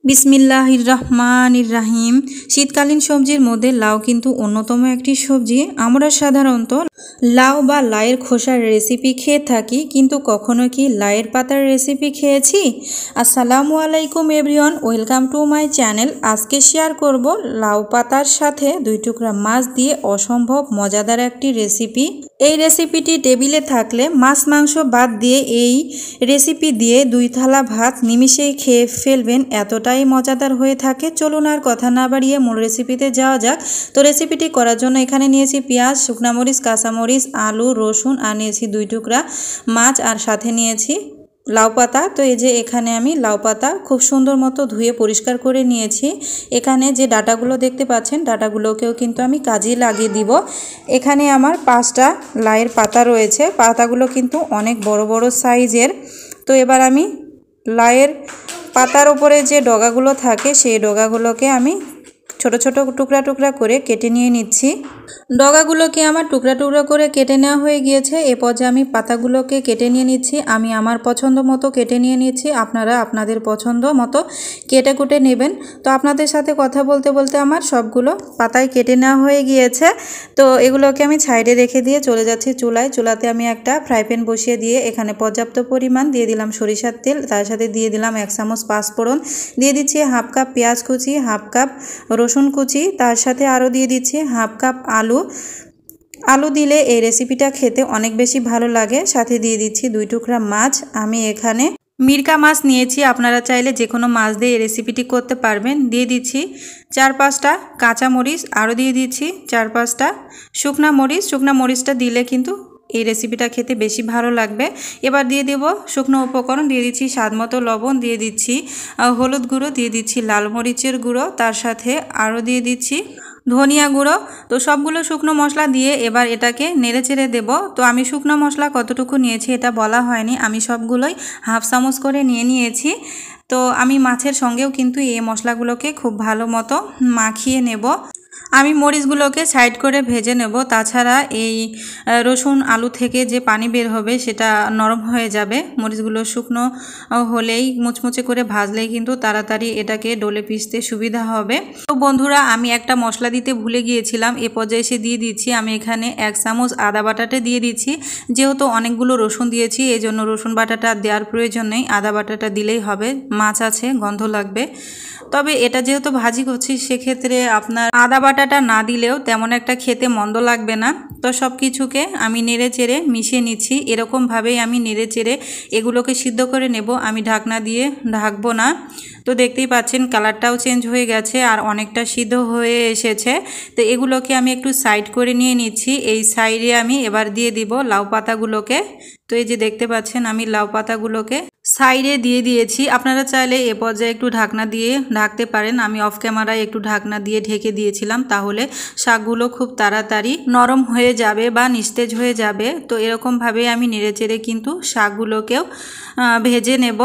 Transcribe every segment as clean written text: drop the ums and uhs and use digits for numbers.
বিসমিল্লাহির রহমানির রাহিম। শীতকালীন সবজির মধ্যে লাউ কিন্তু অন্যতম একটি সবজি। আমরা সাধারণত লাউ বা লাউয়ের খোসার রেসিপি খেয়ে থাকি, কিন্তু কখনো কি লাউয়ের পাতার রেসিপি খেয়েছি? আসসালামু আলাইকুম everyone, welcome to my channel. আজকে শেয়ার করব লাউ পাতার সাথে 2 টুকরা মাছ দিয়ে অসম্ভব মজাদার একটি রেসিপি। এই রেসিপিটি টেবিলে থাকলে মাছ মাংস বাদ দিয়ে এই রেসিপি দিয়ে 2 থালা ভাত নিমিষেই খেয়ে ফেলবেন, এতটাই মজাদার হয়ে থাকে। চলুন আর কথা না বাড়িয়ে মূল রেসিপিতে যাওয়া যাক। তো রেসিপিটি করার জন্য এখানে নিয়েছি পেঁয়াজ, শুকনা মরিচ, কাঁচামরিচ, আলু, রসুন, আর নিয়েছি 2 টুকরা মাছ, আর সাথে নিয়েছি লাউ পাতা। তো এই যে এখানে আমি লাউ পাতা খুব সুন্দর মতো ধুয়ে পরিষ্কার করে নিয়েছি। এখানে যে ডাটাগুলো দেখতে পাচ্ছেন, ডাটাগুলোকেও কিন্তু আমি কাজে লাগিয়ে দিব। এখানে আমার 5টা লাউয়ের পাতা রয়েছে, পাতাগুলো কিন্তু অনেক বড় বড় সাইজের। তো এবার আমি লাউয়ের পাতার উপরে যে ডগাগুলো থাকে সেই ডগাগুলোকে আমি ছোট ছোট টুকরা টুকরা করে কেটে নিয়ে নিচ্ছি। ডগাগুলোকে আমার টুকরা টুকরা করে কেটে নেওয়া হয়ে গিয়েছে। এরপর যে আমি পাতাগুলোকে কেটে নিয়ে নিচ্ছি। আমি আমার পছন্দ মতো কেটে নিয়ে নিচ্ছি, আপনারা আপনাদের পছন্দ মতো কেটে কুটে নেবেন। তো আপনাদের সাথে কথা বলতে বলতে আমার সবগুলো পাতায় কেটে নেওয়া হয়ে গিয়েছে। তো এগুলোকে আমি সাইডে রেখে দিয়ে চলে যাচ্ছি চুলায়। চুলাতে আমি একটা ফ্রাই প্যান বসিয়ে দিয়ে এখানে পর্যাপ্ত পরিমাণ দিয়ে দিলাম সরিষার তেল, তার সাথে দিয়ে দিলাম 1 চামচ পাঁচফোড়ন, দিয়ে দিচ্ছি হাফ কাপ পেঁয়াজ কুচি, হাফ কাপ রসুন কুচি, তার সাথে আরও দিয়ে দিচ্ছি হাফ কাপ আলু দিলে এই রেসিপিটা খেতে অনেক বেশি ভালো লাগে। সাথে দিয়ে দিচ্ছি 2 টুকরা মাছ। আমি এখানে মিরকা মাছ নিয়েছি, আপনারা চাইলে যে কোনো মাছ দিয়ে এই রেসিপিটি করতে পারবেন। দিয়ে দিচ্ছি 4-5টা কাঁচামরিচ, আরও দিয়ে দিচ্ছি 4-5টা শুকনা মরিচ। শুকনা মরিচটা দিলে কিন্তু এই রেসিপিটা খেতে বেশি ভালো লাগবে। এবার দিয়ে দেব শুকনো উপকরণ, দিয়ে দিচ্ছি স্বাদ মতো লবণ, দিয়ে দিচ্ছি হলুদ গুঁড়ো, দিয়ে দিচ্ছি লাল মরিচের গুঁড়ো, তার সাথে আরও দিয়ে দিচ্ছি ধনিয়া গুঁড়ো। তো সবগুলো শুকনো মশলা দিয়ে এবার এটাকে নেড়ে চেড়ে দেবো। তো আমি শুকনো মশলা কতটুকু নিয়েছি এটা বলা হয়নি, আমি সবগুলোই হাফ চামচ করে নিয়েছি। তো আমি মাছের সঙ্গেও কিন্তু এই মশলাগুলোকে খুব ভালো মতো মাখিয়ে নেব। আমি মরিচগুলোকে সাইড করে ভেজে নেব। তাছাড়া এই রসুন আলু থেকে যে পানি বের হবে সেটা নরম হয়ে যাবে। মরিচগুলো শুকনো হলেই মুচমুচে করে ভাজলেই কিন্তু তাড়াতাড়ি এটাকে ডলে পিষতে সুবিধা হবে। তো বন্ধুরা, আমি একটা মশলা দিতে ভুলে গিয়েছিলাম, এ পর্যায়ে এসে দিয়ে দিচ্ছি। আমি এখানে 1 চামচ আদা বাটাটা দিয়ে দিচ্ছি। যেহেতু অনেকগুলো রসুন দিয়েছি এই জন্য রসুন বাটাটা দেওয়ার প্রয়োজন নেই, আদা বাটাটা দিলেই হবে। মাছ আছে, গন্ধ লাগবে। তবে এটা যেহেতু ভাজি করছি সেক্ষেত্রে আপনার আদা বাটাটা না দিলেও তেমন একটা খেতে মন্দ লাগবে না। তো সব কিছুকে আমি নেড়ে চেড়ে মিশিয়ে নিচ্ছি। এরকমভাবেই আমি নেড়ে চেড়ে এগুলোকে সিদ্ধ করে নেব, আমি ঢাকনা দিয়ে ঢাকবো না। তো দেখতেই পাচ্ছেন কালারটাও চেঞ্জ হয়ে গেছে আর অনেকটা সিদ্ধ হয়ে এসেছে। তো এগুলোকে আমি একটু সাইড করে নিয়ে নিচ্ছি। এই সাইডে আমি এবার দিয়ে দিব লাউ পাতাগুলোকে। তো এই যে দেখতে পাচ্ছেন আমি লাউ পাতাগুলোকে সাইডে দিয়ে দিয়েছি। আপনারা চাইলে এ পর্যায়ে একটু ঢাকনা দিয়ে ঢাকতে পারেন। আমি অফ ক্যামেরায় একটু ঢাকনা দিয়ে ঢেকে দিয়েছিলাম, তাহলে শাকগুলো খুব তাড়াতাড়ি নরম হয়ে যাবে বা নিস্তেজ হয়ে যাবে। তো এরকমভাবে আমি নেড়েচেড়ে কিন্তু শাকগুলোকেও ভেজে নেব।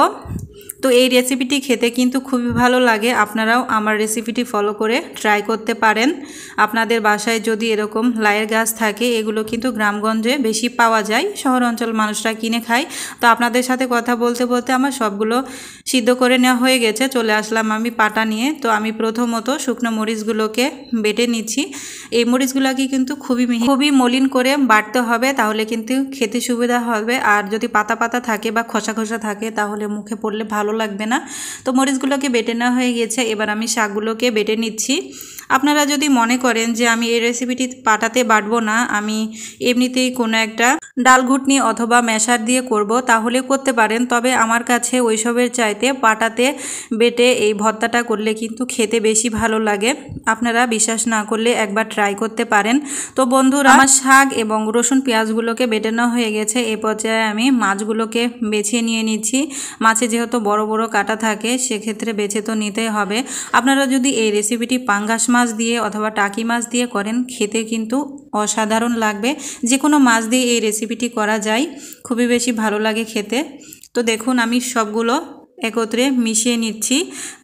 তো এই রেসিপিটি খেতে কিন্তু খুবই ভালো লাগে। আপনারাও আমার রেসিপিটি ফলো করে ট্রাই করতে পারেন। আপনাদের বাসায় যদি এরকম লাউয়ের গাছ থাকে, এগুলো কিন্তু গ্রামগঞ্জে বেশি পাওয়া যায়, শহর অঞ্চল মানুষরা কিনে খায়। তো আপনাদের সাথে কথা বলতে বলতে আমার সবগুলো সিদ্ধ করে নেওয়া হয়ে গেছে। চলে আসলাম আমি পাটা নিয়ে। তো আমি প্রথমত শুকনো মরিচগুলোকে বেটে নিচ্ছি। এই মরিচগুলোকে কিন্তু খুবই মলিন করে বাটতে হবে, তাহলে কিন্তু খেতে সুবিধা হবে। আর যদি পাতা পাতা থাকে বা খোসা খোসা থাকে তাহলে মুখে পড়লে ভালো লাগবে না। তো মরিচগুলোকে বেটে নেওয়া হয়ে গেছে। এবার আমি শাকগুলোকে বেটে নিচ্ছি। আপনারা যদি মনে করেন যে আমি এই রেসিপিটি পাটাতে বাটবো না, আমি এমনিতেই কোনো একটা ডাল ঘুটনি অথবা ম্যাশার দিয়ে করব, তাহলে করতে পারেন। তবে আমার কাছে ওইসবের চাইতে পাটাতে বেটে এই ভর্তাটা করলে কিন্তু খেতে বেশি ভালো লাগে। আপনারা বিশ্বাস না করলে একবার ট্রাই করতে পারেন। তো বন্ধুরা, আমার শাক এবং রসুন পেঁয়াজগুলোকে বেটে নেওয়া হয়ে গেছে। এই পর্যায়ে আমি মাছগুলোকে বেছে নিয়ে নিচ্ছি। মাছে যেহেতু বড় বড় কাটা থাকে সেক্ষেত্রে বেছে তো নিতেই হবে। আপনারা যদি এই রেসিপিটি পাঙ্গাস মাছ দিয়ে অথবা টাকি মাছ দিয়ে করেন, খেতে কিন্তু অসাধারণ লাগবে। যে কোনো মাছ দিয়ে এই রেসিপিটি করা যায়, খুবই বেশি ভালো লাগে খেতে। তো দেখুন আমি সবগুলো একত্রে মিশিয়ে নিচ্ছি।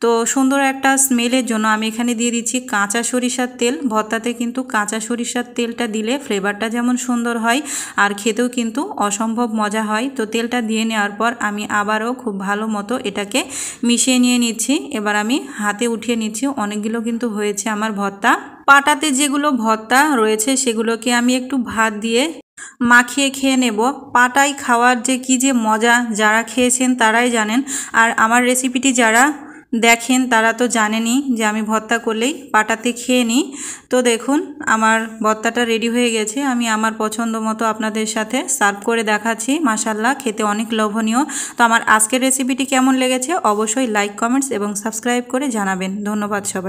তো সুন্দর একটা স্মেলের জন্য আমি এখানে দিয়ে দিচ্ছি কাঁচা সরিষার তেল। ভর্তাতে কিন্তু কাঁচা সরিষার তেলটা দিলে ফ্লেভারটা যেমন সুন্দর হয় আর খেতেও কিন্তু অসম্ভব মজা হয়। তো তেলটা দিয়ে নেওয়ার পর আমি আবারও খুব ভালো মতো এটাকে মিশিয়ে নিয়ে নিচ্ছি। এবার আমি হাতে উঠিয়ে নিচ্ছি। অনেকগুলো কিন্তু হয়েছে আমার ভর্তা। পাটাতে যেগুলো ভর্তা রয়েছে সেগুলোকে আমি একটু ভাত দিয়ে মাখিয়ে খেয়ে নেব। পাটায় খাওয়ার যে যে মজা, যারা খেয়েছেন তারাই জানেন। আর আমার রেসিপিটি যারা দেখেন তারা তো জানেনই যে আমি ভর্তা করলেই পাটাতে খেয়ে নিই। তো দেখুন আমার ভর্তাটা রেডি হয়ে গেছে। আমি আমার পছন্দ মতো আপনাদের সাথে সার্ভ করে দেখাচ্ছি। মাশাআল্লাহ, খেতে অনেক লোভনীয়। তো আমার আজকের রেসিপিটি কেমন লেগেছে অবশ্যই লাইক, কমেন্টস এবং সাবস্ক্রাইব করে জানাবেন। ধন্যবাদ সবাই।